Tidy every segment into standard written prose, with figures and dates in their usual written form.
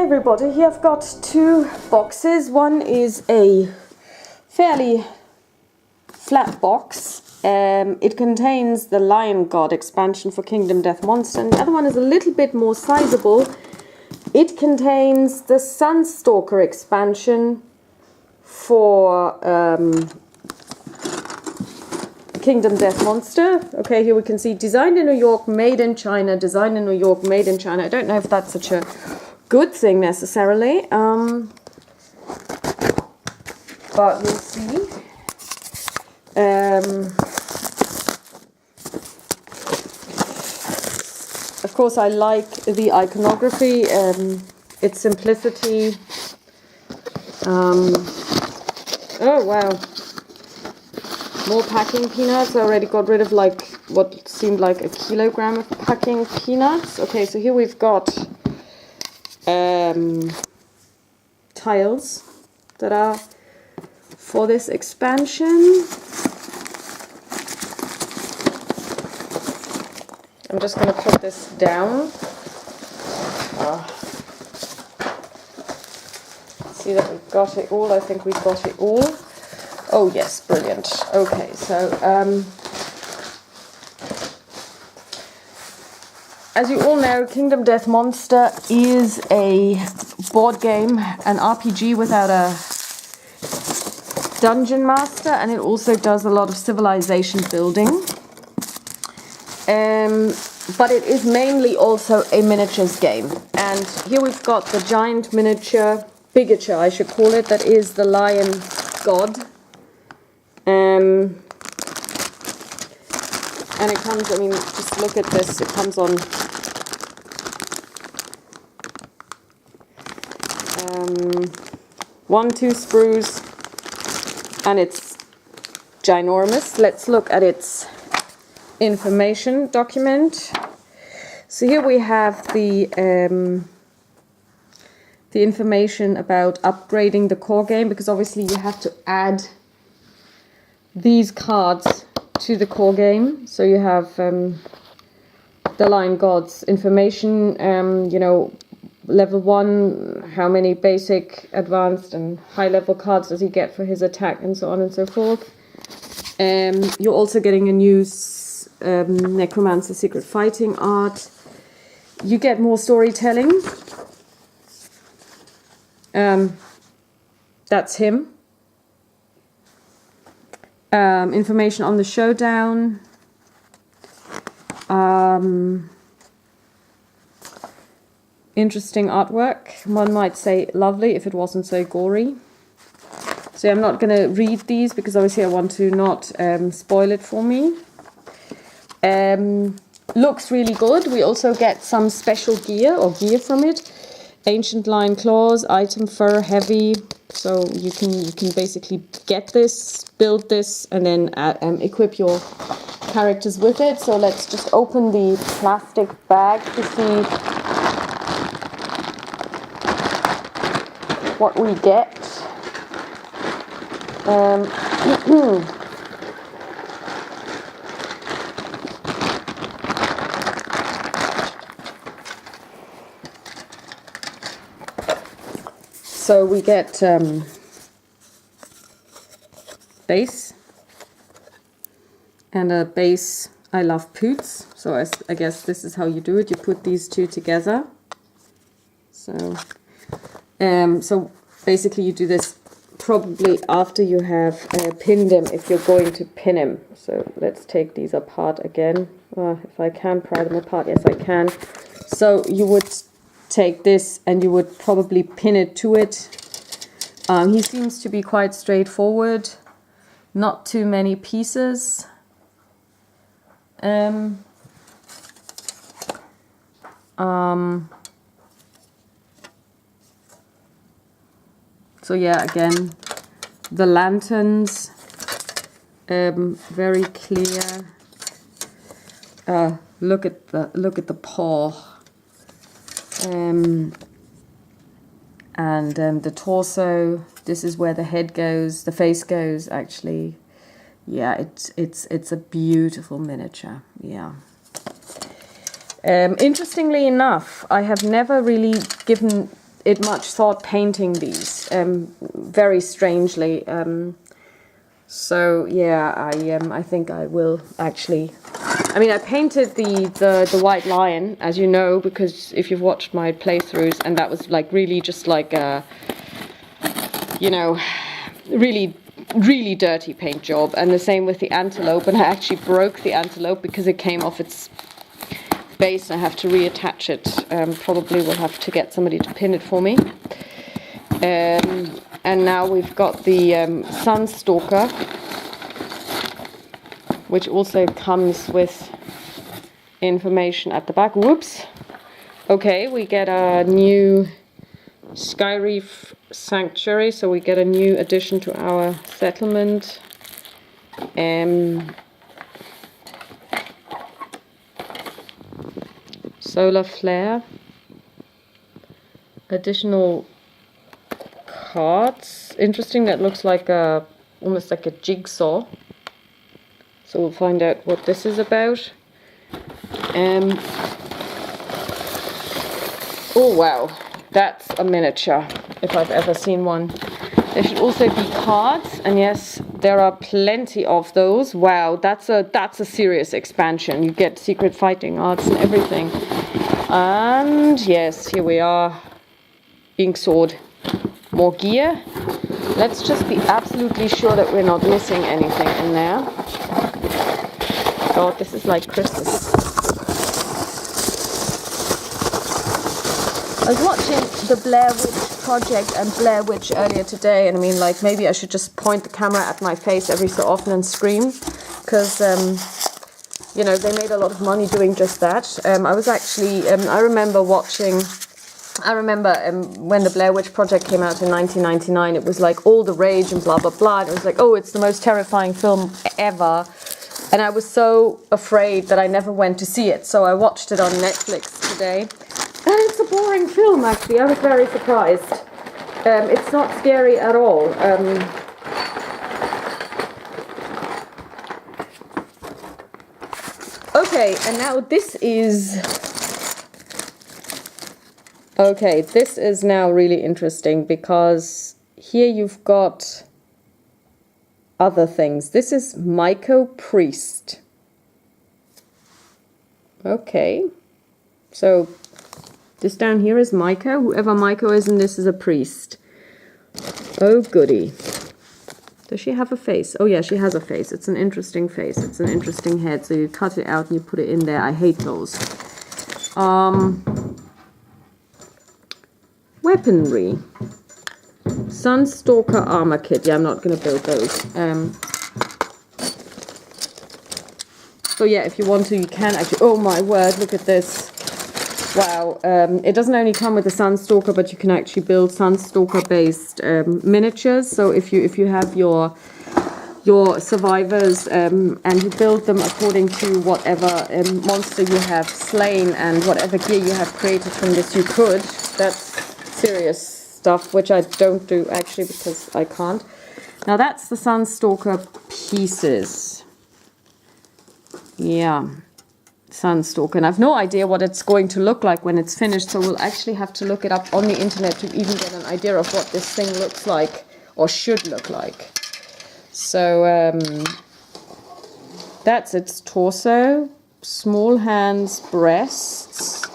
Everybody, here I've got two boxes. One is a fairly flat box. It contains the Lion God expansion for Kingdom Death Monster, and the other one is a little bit more sizable. It contains the Sunstalker expansion for Kingdom Death Monster. Okay, here we can see designed in New York, made in China, designed in New York, made in China. I don't know if that's such a good thing necessarily, but we'll see. Of course, I like the iconography, its simplicity. Oh wow, more packing peanuts. I already got rid of like what seemed like a kilogram of packing peanuts. Okay, so here we've got tiles that are for this expansion. I'm just going to put this down. See that we've got it all. I think we've got it all. Oh yes, brilliant. Okay, so as you all know, Kingdom Death Monster is a board game, an RPG without a dungeon master, and it also does a lot of civilization building. But it is mainly also a miniatures game. And here we've got the giant miniature, bigature I should call it, that is the Lion God. And it comes, I mean, just look at this, it comes on 1-2 sprues, and it's ginormous. Let's look at its information document. So here we have the information about upgrading the core game, because obviously you have to add these cards to the core game. So you have the Lion God's information, you know, level 1, how many basic, advanced and high level cards does he get for his attack, and so on and so forth. You're also getting a new Necromancer Secret Fighting art. You get more storytelling. That's him. Information on the showdown. Interesting artwork. One might say lovely if it wasn't so gory. So I'm not going to read these because obviously I want to not spoil it for me. Looks really good. We also get some special gear from it. Ancient lion claws, item fur, heavy. So you can basically get this, build this, and then equip your characters with it. So let's just open the plastic bag to see what we get. So we get base and a base I Love Poots. So I guess this is how you do it. You put these two together. So basically you do this probably after you have pinned him, if you're going to pin him. So let's take these apart again. If I can pry them apart, yes I can. So you would take this and you would probably pin it to it. He seems to be quite straightforward, not too many pieces. So yeah, again, the lanterns, very clear. Look at the paw. And the torso, this is where the head goes, the face goes actually. Yeah, it's a beautiful miniature. Yeah. Interestingly enough, I have never really given it much thought painting these, very strangely. So yeah, I think I will actually. I mean, I painted the white lion, as you know, because if you've watched my playthroughs, and that was like really just like a, you know, really dirty paint job. And the same with the antelope, and I actually broke the antelope because it came off its base. I have to reattach it. Probably will have to get somebody to pin it for me. And now we've got the Sunstalker, which also comes with information at the back. Whoops. Okay, we get a new Sky Reef Sanctuary, so we get a new addition to our settlement. Solar flare. Additional cards. Interesting, that looks like a almost like a jigsaw. So we'll find out what this is about. Oh wow, that's a miniature, if I've ever seen one. There should also be cards, and yes, there are plenty of those. Wow, that's a serious expansion. You get secret fighting arts and everything. And yes, here we are. Ink sword. More gear. Let's just be absolutely sure that we're not missing anything in there. God, this is like Christmas. I was watching the Blair Witch Project and Blair Witch earlier today, and I mean, like, maybe I should just point the camera at my face every so often and scream, because, you know, they made a lot of money doing just that. I was actually, I remember when the Blair Witch Project came out in 1999, it was like all the rage and blah, blah, blah. And it was like, oh, it's the most terrifying film ever. And I was so afraid that I never went to see it. So I watched it on Netflix today. And it's a boring film, actually. I was very surprised. It's not scary at all. Okay, and now this is... Okay, this is now really interesting, because here you've got other things. This is Myco Priest. Okay, so this down here is Myco. Whoever Myco is, and this is a priest. Oh goody. Does she have a face? Oh yeah, she has a face. It's an interesting face. It's an interesting head. So you cut it out and you put it in there. I hate those. Weaponry. Sunstalker armor kit. Yeah, I'm not going to build those. So yeah, if you want to, you can actually... Oh my word, look at this. Wow. It doesn't only come with the Sunstalker, but you can actually build Sunstalker-based miniatures. So if you have your survivors and you build them according to whatever monster you have slain and whatever gear you have created from this, you could. That's serious stuff, which I don't do actually because I can't. Now that's the Sunstalker pieces. Yeah, Sunstalker. And I've no idea what it's going to look like when it's finished, so we'll actually have to look it up on the internet to even get an idea of what this thing looks like or should look like. So that's its torso, small hands, breasts,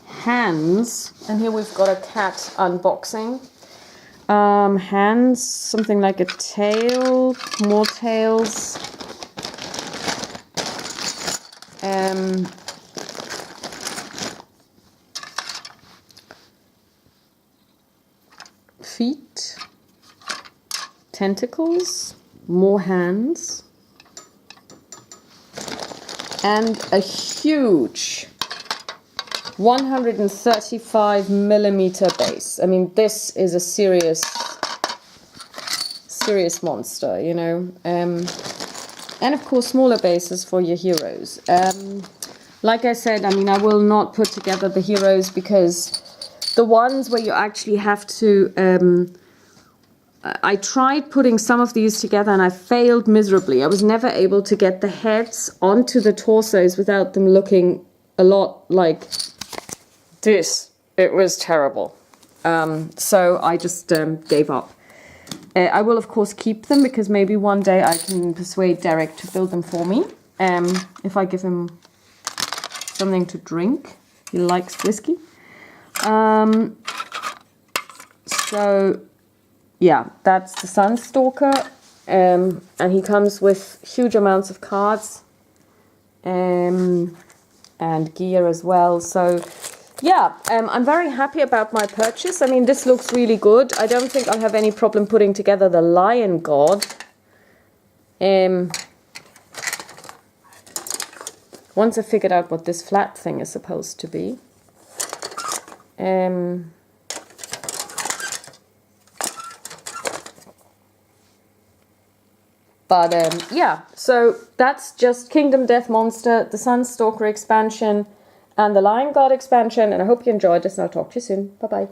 hands, and here we've got a cat unboxing. Hands, something like a tail, more tails. Feet, tentacles, more hands, and a huge 135 millimeter base. I mean, this is a serious monster, you know. And of course, smaller bases for your heroes. Like I said, I mean, I will not put together the heroes because the ones where you actually have to... I tried putting some of these together and I failed miserably. I was never able to get the heads onto the torsos without them looking a lot like this. It was terrible. So I just gave up. I will, of course, keep them because maybe one day I can persuade Derek to build them for me. If I give him something to drink. He likes whiskey. So, yeah, that's the Sunstalker. And he comes with huge amounts of cards. And gear as well. So, yeah, I'm very happy about my purchase. I mean, this looks really good. I don't think I'll have any problem putting together the Lion God. Once I figured out what this flat thing is supposed to be. Yeah, so that's just Kingdom Death Monster, the Sunstalker expansion, and the Lion God expansion. And I hope you enjoyed this, and I'll talk to you soon. Bye-bye.